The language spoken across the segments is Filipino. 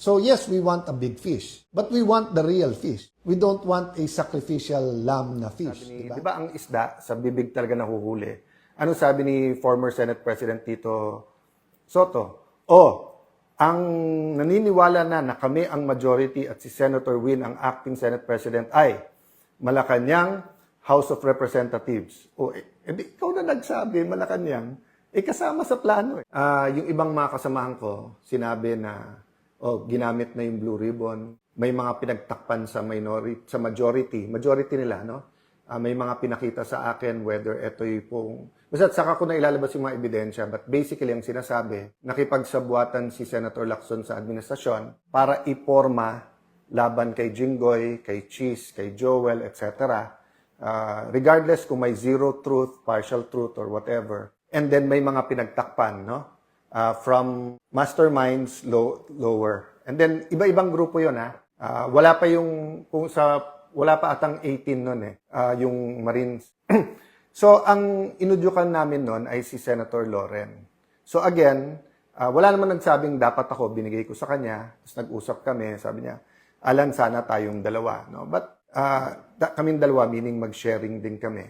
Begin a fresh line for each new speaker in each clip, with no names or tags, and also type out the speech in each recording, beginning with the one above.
So yes, we want a big fish, but we want the real fish. We don't want a sacrificial lamb na fish.
Sabi
Diba?
di ba ang isda sa bibig talaga nahuhuli? Ano sabi ni former Senate President Tito Soto? Ang naniniwala na kami ang majority at si Senator Win ang acting Senate President ay Malacanang House of Representatives. Ikaw na nagsabi, Malacanang, kasama sa plano. Yung ibang mga kasamahan ko, sinabi na ginamit na yung blue ribbon. May mga pinagtakpan sa majority nila, no? May mga pinakita sa akin whether ito'y pong... Basta saka ko na ilalabas yung mga ebidensya, but basically ang sinasabi, nakipagsabuatan si Senator Lacson sa administrasyon para iporma laban kay Jinggoy, kay Cheese, kay Joel, etc. Regardless kung may zero truth, partial truth, or whatever. And then may mga pinagtakpan, no? From masterminds lower. And then iba-ibang grupo 'yon, ha. Wala pa atang 18 noon yung Marines. So ang inudyukan namin noon ay si Senator Loren. So again, wala naman nagsabing dapat ako, binigay ko sa kanya. Tapos nag-usap kami, sabi niya, Alan, sana tayong dalawa, no? But kaming dalawa, meaning mag-sharing din kami.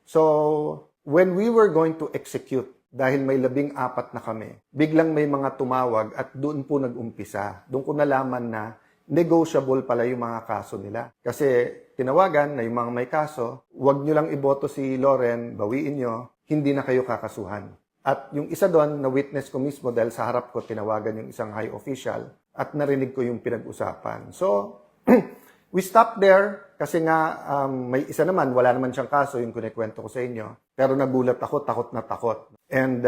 So when we were going to execute, dahil may 14 na kami, biglang may mga tumawag at doon po nag-umpisa. Doon ko nalaman na negotiable pala yung mga kaso nila. Kasi tinawagan na yung mga may kaso, huwag nyo lang iboto si Loren, bawiin nyo, hindi na kayo kakasuhan. At yung isa doon, na witness ko mismo dahil sa harap ko tinawagan yung isang high official at narinig ko yung pinag-usapan. So, we stopped there kasi nga may isa naman, wala naman siyang kaso, yung kunikwento ko sa inyo. Pero nagulat ako, takot na takot. And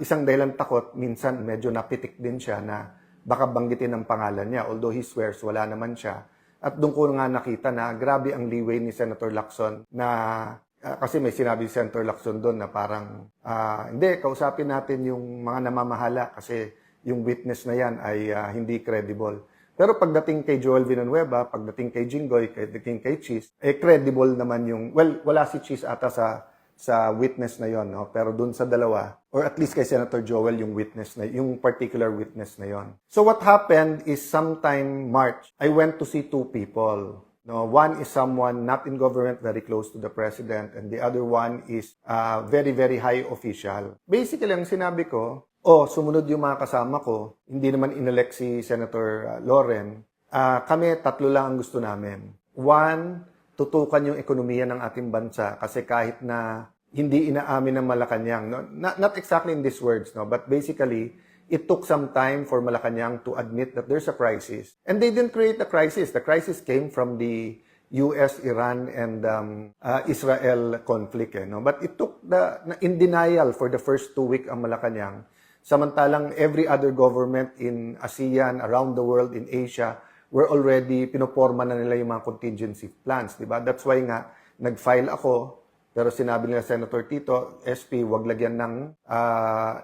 isang dahilan takot, minsan medyo napitik din siya na baka banggitin ang pangalan niya. Although he swears, wala naman siya. At doon ko nga nakita na grabe ang leeway ni Senator Lacson na kasi may sinabi si Senator Lacson doon na parang hindi, kausapin natin yung mga namamahala kasi yung witness na yan ay hindi credible. Pero pagdating kay Joel Villanueva, pagdating kay Jinggoy, pagdating kay Cheese, credible naman yung, well, wala si Cheese ata sa witness na yon, no? Pero dun sa dalawa, or at least kay Senator Joel, yung witness na, yung particular witness na yon. So what happened is sometime March, I went to see two people. No, one is someone not in government, very close to the president, and the other one is very, very high official. Basically, ang sinabi ko, sumunod yung mga kasama ko, hindi naman inelect si Senator Loren. Kami, tatlo lang ang gusto namin. One, tutukan yung ekonomiya ng ating bansa kasi kahit na hindi inaamin ng Malacanang, no? Not exactly in these words, no? But basically, it took some time for Malacanang to admit that there's a crisis. And they didn't create a crisis. The crisis came from the US, Iran, and Israel conflict. No? But it took in denial for the first 2 weeks ang Malacanang. Samantalang every other government in ASEAN, around the world, in Asia, were already pinoporma na nila yung mga contingency plans. Diba? That's why nga, nag-file ako, pero sinabi nila Senator Tito, SP, wag lagyan ng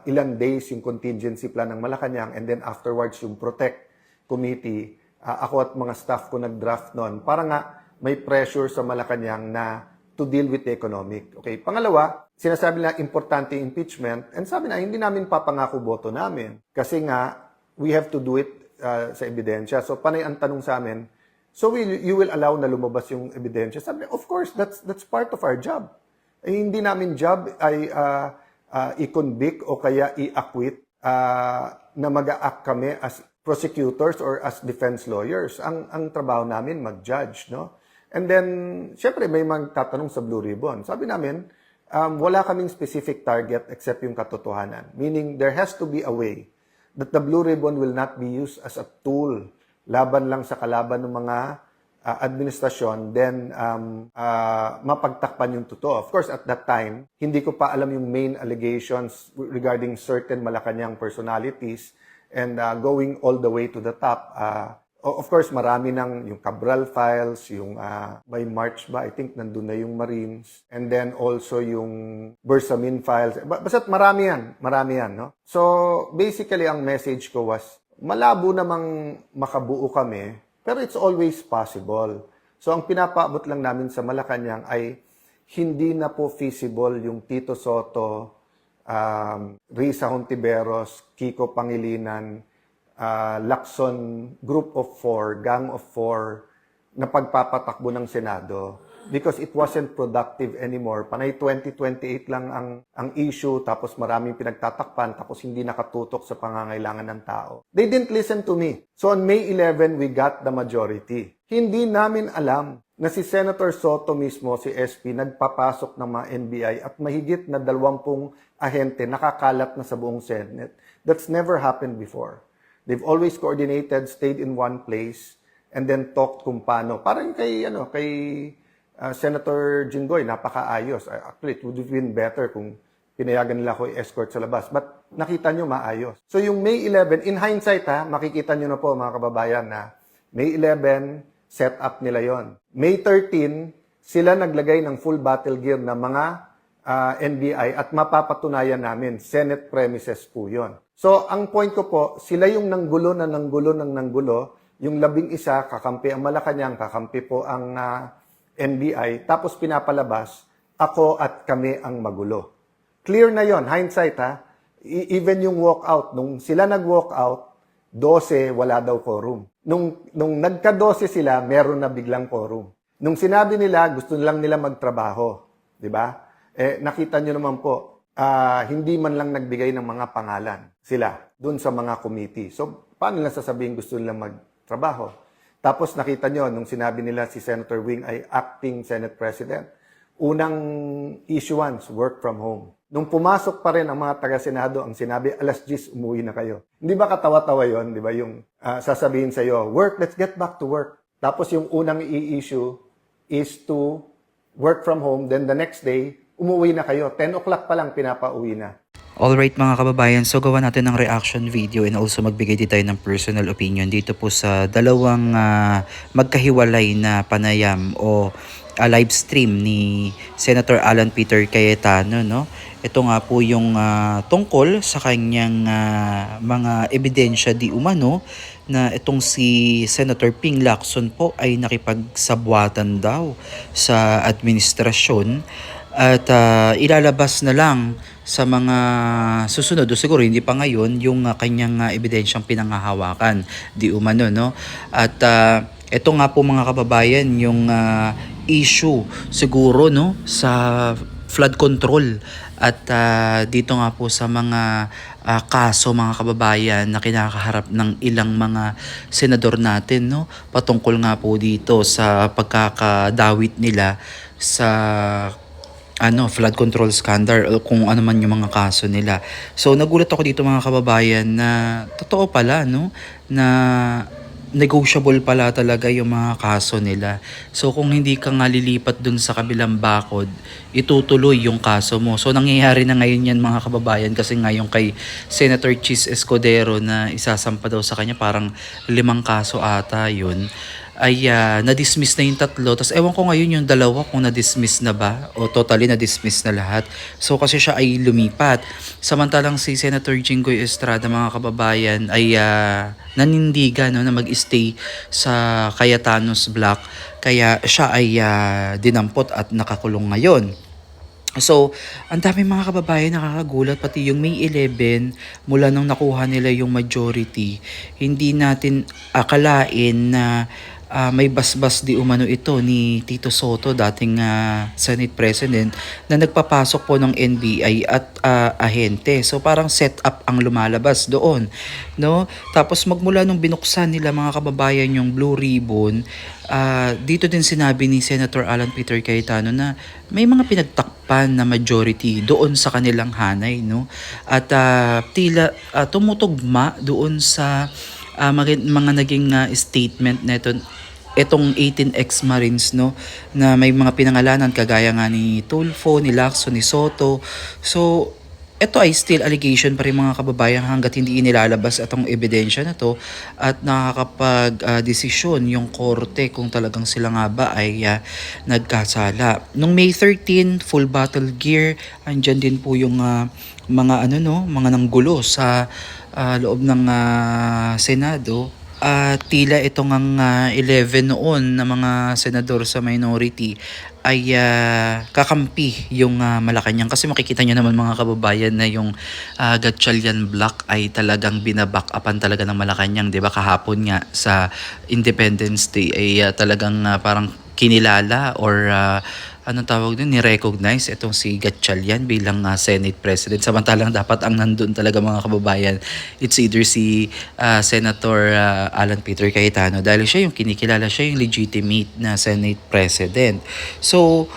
ilang days yung contingency plan ng Malacanang and then afterwards yung Protect Committee. Ako at mga staff ko nag-draft nun para nga may pressure sa Malacanang na to deal with the economic. Okay. Pangalawa, sinasabi nila importante impeachment and sabi na hindi namin papangako boto namin kasi nga we have to do it sa ebidensya. So panay ang tanong sa amin, so you will allow na lumabas yung ebidensya? Sabi, of course, that's part of our job. Hindi namin job ay i-convict o kaya i-acquit na mag-a-act kami as prosecutors or as defense lawyers. Ang trabaho namin mag-judge, no? And then, syempre may magtatanong sa Blue Ribbon. Sabi namin, wala kaming specific target except yung katotohanan. Meaning, there has to be a way that the Blue Ribbon will not be used as a tool laban lang sa kalaban ng mga administrasyon, then mapagtakpan yung totoo. Of course, at that time, hindi ko pa alam yung main allegations regarding certain Malacanang personalities and going all the way to the top. Of course, marami ng yung Cabral files, yung by March ba, I think nandun na yung Marines, and then also yung Bersamin files. Basta't marami yan, no? So, basically, ang message ko was, malabo namang makabuo kami, pero it's always possible. So, ang pinapaabot lang namin sa Malacanang ay hindi na po feasible yung Tito Soto, Risa Hontiveros, Kiko Pangilinan, Lacson Group of Four, Gang of Four, na pagpapatakbo ng Senado because it wasn't productive anymore. Panay 2028 lang ang issue, tapos maraming pinagtatakpan, tapos hindi nakatutok sa pangangailangan ng tao. They didn't listen to me. So on May 11, we got the majority. Hindi namin alam na si Senator Soto mismo, si SP, nagpapasok ng mga NBI at mahigit na 20 ahente nakakalat na sa buong Senate. That's never happened before. They've always coordinated, stayed in one place, and then talked kung paano. Parang kay Senator Jinggoy, napakaayos. Actually, it would have been better kung pinayagan nila ako i-escort sa labas. But nakita nyo maayos. So yung May 11, in hindsight makikita nyo na po mga kababayan na May 11, set up nila yon. May 13, sila naglagay ng full battle gear na mga NBI at mapapatunayan namin, Senate premises po yon. So ang point ko po, sila yung nanggulo ng nanggulo, yung 11 kakampi ang Malacanang, kakampi po ang NBI, tapos pinapalabas, ako at kami ang magulo. Clear na yon, hindsight even yung walkout, nung sila nag-walkout, 12, wala daw quorum. Nung nagka-12 sila, meron na biglang quorum. Nung sinabi nila, gusto lang nila magtrabaho. Di ba? Nakita nyo naman po, hindi man lang nagbigay ng mga pangalan sila dun sa mga committee. So, paano nila sasabihin gusto nila magtrabaho? Tapos nakita nyo, nung sinabi nila si Senator Wing ay acting Senate President, unang issuance, work from home. Nung pumasok pa rin ang mga taga-Senado, ang sinabi, alas 10, umuwi na kayo. Hindi ba katawa-tawa yon? Di ba yung sasabihin sa'yo, work, let's get back to work. Tapos yung unang i-issue is to work from home, then the next day, umuwi na kayo. 10 o'clock pa lang, pinapauwi na.
Alright mga kababayan, so gawa natin ng reaction video and also magbigay din tayo ng personal opinion dito po sa dalawang magkahiwalay na panayam o live stream ni Senator Alan Peter Cayetano, no? Ito nga po yung tungkol sa kanyang mga ebidensya di umano na itong si Senator Ping Lacson po ay nakipagsabwatan daw sa administrasyon at ilalabas na lang sa mga susunod o siguro hindi pa ngayon yung kanyang ebidensyang pinanghahawakan di umano, no? At ito nga po mga kababayan yung issue siguro, no, sa flood control at dito nga po sa mga kaso mga kababayan na kinakaharap ng ilang mga senador natin, no, patungkol nga po dito sa pagkakadawit nila sa flood control scandal o kung ano man yung mga kaso nila. So nagulat ako dito mga kababayan na totoo pala, no, na negotiable pala talaga yung mga kaso nila. So kung hindi ka nga lilipat dun sa kabilang bakod, itutuloy yung kaso mo. So nangyayari na ngayon yan mga kababayan kasi nga yung kay Senator Chis Escudero na isasampa daw sa kanya parang 5 kaso ata yun ay na-dismiss na yung 3. Tapos ewan ko ngayon yung 2 kung na-dismiss na ba o totally na-dismiss na lahat. So kasi siya ay lumipat. Samantalang si Senator Jinggoy Estrada mga kababayan ay nanindigan, no, na mag-stay sa Cayetanos Block. Kaya siya ay dinampot at nakakulong ngayon. So, ang dami mga kababayan nakakagulat, pati yung May 11 mula nung nakuha nila yung majority, hindi natin akalain na may basbas di umano ito ni Tito Soto, dating Senate President, na nagpapasok po ng NBI at ahente. So parang set up ang lumalabas doon, no? Tapos magmula nung binuksan nila mga kababayan yung Blue Ribbon, dito din sinabi ni Senator Alan Peter Cayetano na may mga pinagtakpan na majority doon sa kanilang hanay, no? At tila tumutugma doon sa mga naging statement nito itong 18 ex-Marines, no, na may mga pinangalanan kagaya nga ni Tulfo, ni Lacson, ni Soto. So ito ay still allegation pa rin mga kababayan hanggat hindi inilalabas atong ebidensya na to at nakakapag-desisyon yung korte kung talagang sila nga ba ay nagkasala. Nung May 13, full battle gear, andyan din po yung mga mga nanggulo sa loob ng Senado. Tila itong ang 11 noon na mga senador sa minority ay kakampi yung Malacanang kasi makikita nyo naman mga kababayan na yung Gatchalian Block ay talagang binaback upan talaga ng Malacanang, 'di ba? Kahapon nga sa Independence Day ay talagang parang kinilala or anong tawag din, ni-recognize itong si Gatchalian bilang Senate President. Samantalang dapat ang nandun talaga mga kababayan, it's either si Senator Alan Peter Cayetano dahil siya yung kinikilala, siya yung legitimate na Senate President. So,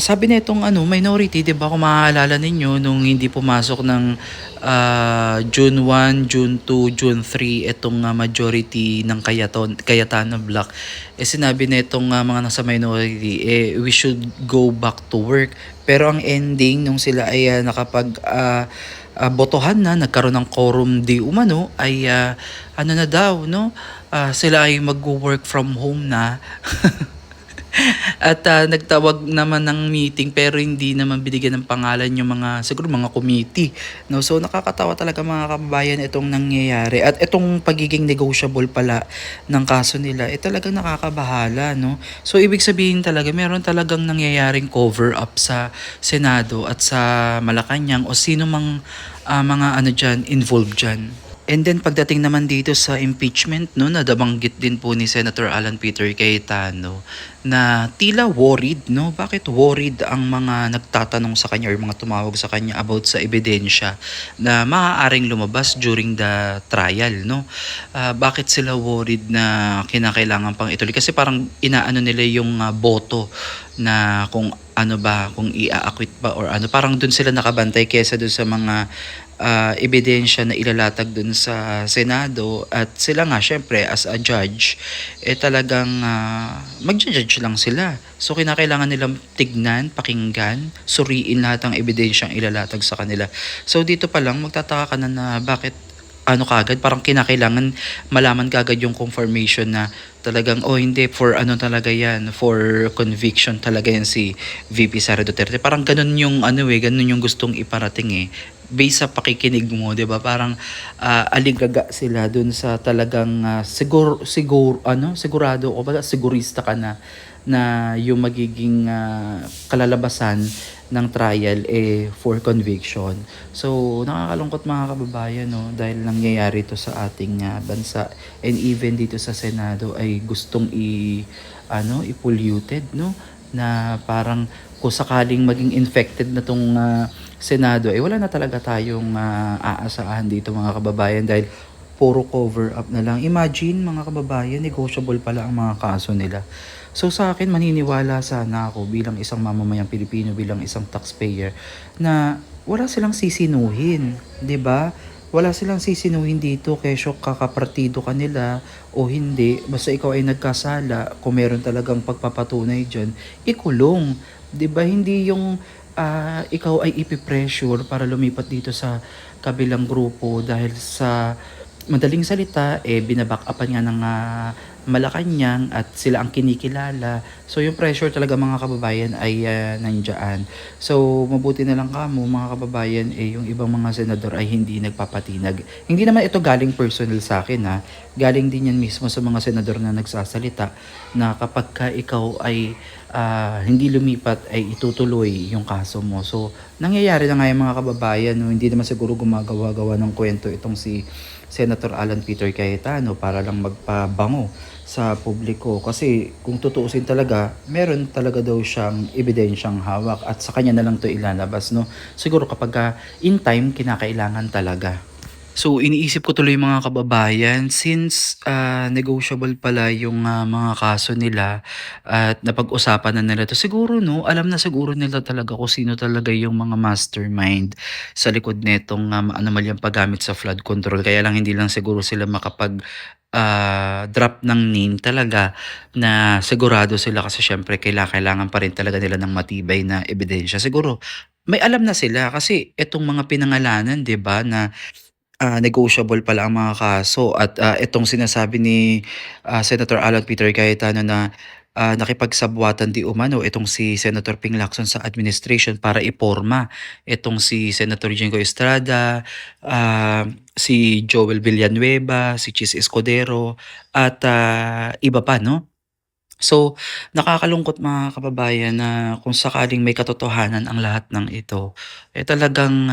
sabi na itong minority, 'di ba? Kung maaalala ninyo nung hindi pumasok ng June 1, June 2, June 3 itong majority ng Cayetano Block, sinabi na itong mga nasa minority, we should go back to work. Pero ang ending nung sila ay botohan na, nagkaroon ng quorum di umano, ay ano na daw, no? Sila ay mag-work from home na. At nagtawag naman ng meeting pero hindi naman binigyan ng pangalan yung mga siguro mga committee, no? So nakakatawa talaga mga kababayan itong nangyayari at itong pagiging negotiable pala ng kaso nila talagang nakakabahala, no? So ibig sabihin talaga meron talagang nangyayaring cover up sa Senado at sa Malacanang o sino mang mga diyan involved diyan. And then pagdating naman dito sa impeachment, no, nadabanggit din po ni Senator Alan Peter Cayetano na tila worried, no? Bakit worried ang mga nagtatanong sa kanya or mga tumawag sa kanya about sa ebidensya na maaaring lumabas during the trial, no? Bakit sila worried na kinakailangan pang ituloy? Kasi parang inaano nila yung boto na kung ano ba, kung i-acquit ba or ano, parang dun sila nakabantay kesa dun sa mga ebidensya na ilalatag dun sa Senado at sila nga syempre as a judge talagang magja-judge lang sila. So kinakailangan nilang tignan, pakinggan, suriin lahat ng ebidensyang ilalatag sa kanila. So dito pa lang magtataka ka na bakit kagad parang kinakailangan malaman kagad yung confirmation na talagang hindi for talaga yan, for conviction talaga yan si VP Sara Duterte. Parang ganun yung ganun yung gustong iparating based sa pakikinig mo, 'di ba? Parang aligaga sila dun sa talagang sigurado o ba sigurista ka na yung magiging kalalabasan ng trial for conviction. So nakakalungkot mga kababayan, no, dahil nangyayari to sa ating bansa and even dito sa Senado ay gustong i-polluted, no, na parang kung sakaling maging infected na tong Senado wala na talaga tayong aasahan dito mga kababayan dahil puro cover up na lang. Imagine mga kababayan, negotiable pala ang mga kaso nila. So sa akin, maniniwala sana ako bilang isang mamamayang Pilipino, bilang isang taxpayer, na wala silang sisinuhin, 'di ba? Wala silang sisinuhin dito kesyo kakapartido ka nila o hindi. Basta ikaw ay nagkasala, kung meron talagang pagpapatunay dyan, ikulong. 'Di ba? Hindi yung ikaw ay ipipressure para lumipat dito sa kabilang grupo dahil sa madaling salita, binaback upan nga ng Malacanang at sila ang kinikilala. So yung pressure talaga mga kababayan ay nandiyan. So mabuti na lang kamo mga kababayan yung ibang mga senador ay hindi nagpapatinag. Hindi naman ito galing personal sa akin Galing din yan mismo sa mga senador na nagsasalita na kapag ka ikaw ay hindi lumipat ay itutuloy yung kaso mo. So nangyayari na nga yung mga kababayan, no? Hindi naman siguro gumagawa-gawa ng kwento itong si Senator Alan Peter Cayetano para lang magpabango sa publiko kasi kung tutuusin talaga meron talaga daw siyang ebidensyang hawak at sa kanya na lang to ilalabas, no? Siguro kapag in time kinakailangan talaga. So iniisip ko tuloy mga kababayan, since negotiable pala yung mga kaso nila at napag-usapan na nila to, siguro no, alam na siguro nila talaga kung sino talaga yung mga mastermind sa likod netong anomalyang paggamit sa flood control. Kaya lang hindi lang siguro sila makapag drop ng name talaga na sigurado sila kasi syempre kailangan pa rin talaga nila ng matibay na ebidensya. Siguro may alam na sila kasi itong mga pinangalanan, 'di ba, na negotiable pala ang mga kaso at itong sinasabi ni Senator Alan Peter Cayetano na nakipagsabwatan di umano itong si Senator Ping Lacson sa administration para iporma itong si Senator Jingo Estrada, si Joel Villanueva, si Chis Escudero, at iba pa, no? So, nakakalungkot mga kababayan na kung sakaling may katotohanan ang lahat ng ito, talagang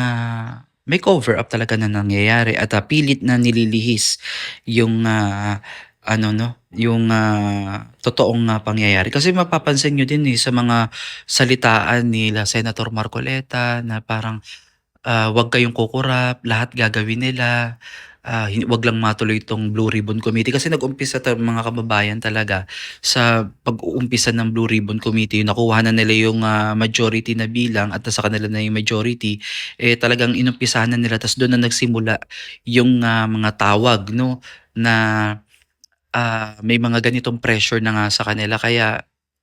may cover up talaga na nangyayari at pilit na nililihis yung yung totoong pangyayari. Kasi mapapansin nyo din sa mga salitaan nila Senator Marcoleta na parang wag kayong kukurap, lahat gagawin nila. Wag lang matuloy itong Blue Ribbon Committee kasi nag-umpisa mga kababayan talaga sa pag-uumpisa ng Blue Ribbon Committee, nakuha na nila yung majority na bilang at nasa kanila na yung majority, talagang inumpisahan na nila tapos doon na nagsimula yung mga tawag, no, na may mga ganitong pressure na nga sa kanila kaya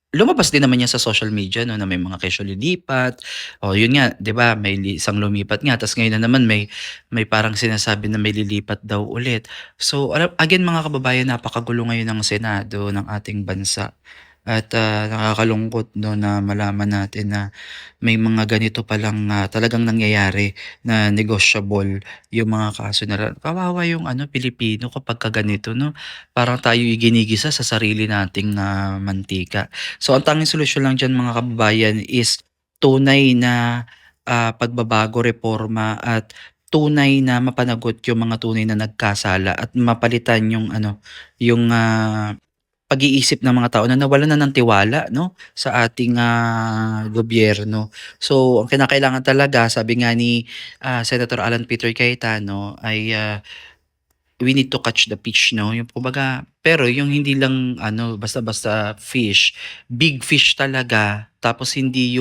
lumabas din naman yan sa social media, no, na may mga kesyo lilipat. O yun nga, 'di ba? May isang lumipat nga tapos ngayon na naman may parang sinasabi na may lilipat daw ulit. So again mga kababayan, napakagulo ngayon ng Senado ng ating bansa. At nakakalungkot no na malaman natin na may mga ganito palang talagang nangyayari na negotiable yung mga kaso na kawawa yung Pilipino kapag ganito, no? Parang tayo ginigisa sa sarili nating mantika. So ang tanging solusyon lang diyan mga kababayan is tunay na pagbabago, reforma at tunay na mapanagot yung mga tunay na nagkasala at mapalitan yung pag-iisip ng mga tao na nawalan na ng tiwala, no, sa ating gobyerno. So ang kinakailangan talaga, sabi nga ni Senator Alan Peter Cayetano, ay we need to catch the fish, no? Yung kumbaga, pero yung hindi lang basta-basta fish, big fish talaga. Tapos hindi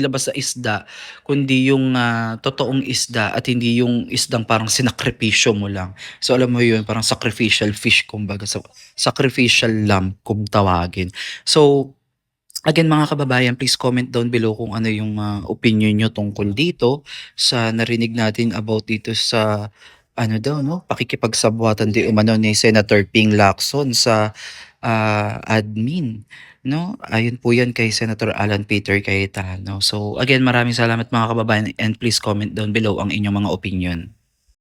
labas sa isda, kundi yung totoong isda at hindi yung isdang parang sinakripisyo mo lang. So alam mo yun, parang sacrificial fish kumbaga, so, sacrificial lamb kung tawagin. So again mga kababayan, please comment down below kung ano yung opinion nyo tungkol dito sa narinig natin about dito sa daw, no, pakikipagsabuatan di umano ni Senator Ping Lacson sa admin, no? Ayun po yan kay Senator Alan Peter Cayetano. So again, maraming salamat mga kababayan and please comment down below ang inyong mga opinion.